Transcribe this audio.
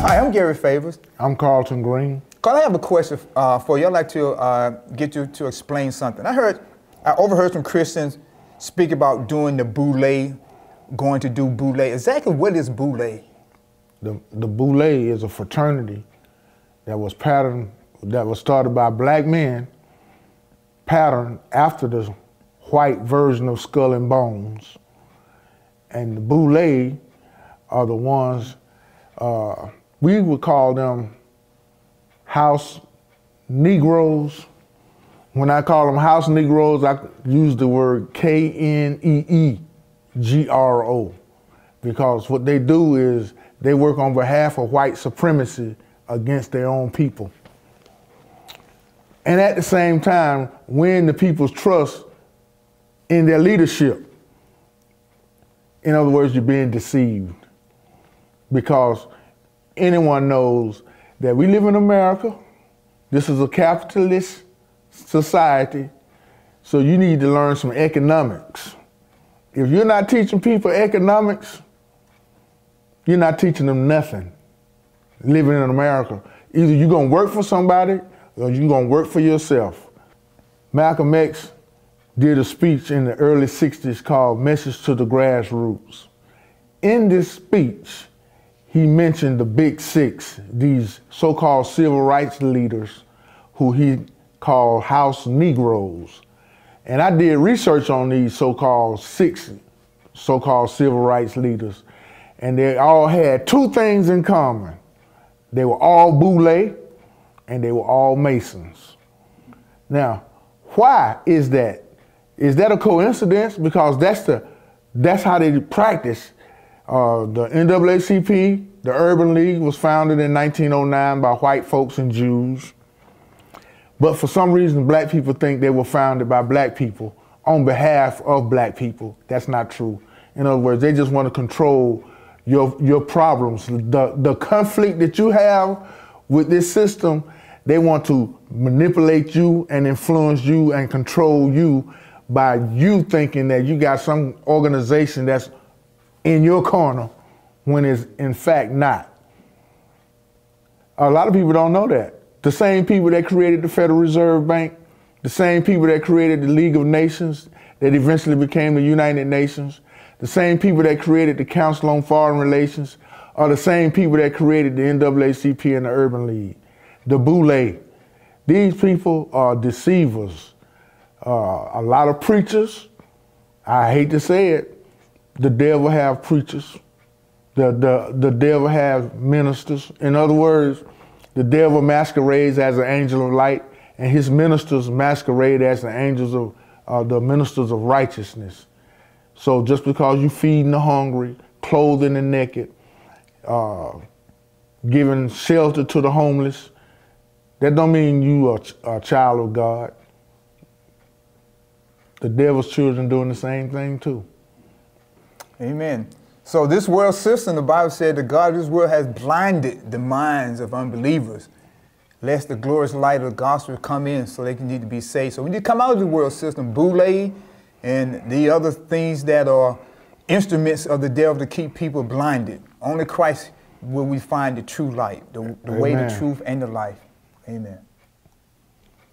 Hi, I'm Gary Favors. I'm Carlton Gary. Carl, I have a question for you. I'd like to get you to explain something. I overheard some Christians speak about doing the Boule, going to do Boule. Exactly what is Boule? The Boule is a fraternity that was started by black men, patterned after the white version of Skull and Bones. And the Boule are the ones, we would call them house Negroes. When I call them house Negroes, I use the word K-N-E-E-G-R-O, because what they do is they work on behalf of white supremacy against their own people. And at the same time, win the people's trust in their leadership. In other words, you're being deceived, because anyone knows that we live in America. This is a capitalist society, so you need to learn some economics. If you're not teaching people economics, you're not teaching them nothing living in America. Either you're gonna work for somebody or you're gonna work for yourself. Malcolm X did a speech in the early 60s called Message to the Grassroots. In this speech, he mentioned the Big Six, these so-called civil rights leaders who he called house Negroes. And I did research on these so-called civil rights leaders, and they all had two things in common. They were all Boule and they were all Masons. Now, why is that? Is that a coincidence? Because that's how they practice. The NAACP, the Urban League, was founded in 1909 by white folks and Jews. But for some reason, black people think they were founded by black people on behalf of black people. That's not true. In other words, they just want to control your problems. The conflict that you have with this system, they want to manipulate you and influence you and control you by you thinking that you got some organization that's in your corner when it's in fact not. A lot of people don't know that. The same people that created the Federal Reserve Bank, the same people that created the League of Nations that eventually became the United Nations, the same people that created the Council on Foreign Relations are the same people that created the NAACP and the Urban League, the Boule. These people are deceivers. A lot of preachers, I hate to say it, the devil have preachers. The devil has ministers. In other words, the devil masquerades as an angel of light, and his ministers masquerade as the angels of the ministers of righteousness. So just because you feeding the hungry, clothing the naked, giving shelter to the homeless, that don't mean you are a child of God. The devil's children doing the same thing too. Amen. So this world system, the Bible said, the God of this world has blinded the minds of unbelievers, lest the glorious light of the gospel come in so they can need to be saved. So we need to come out of the world system, Boule, and the other things that are instruments of the devil to keep people blinded. Only Christ will we find the true light, the way, the truth, and the life. Amen.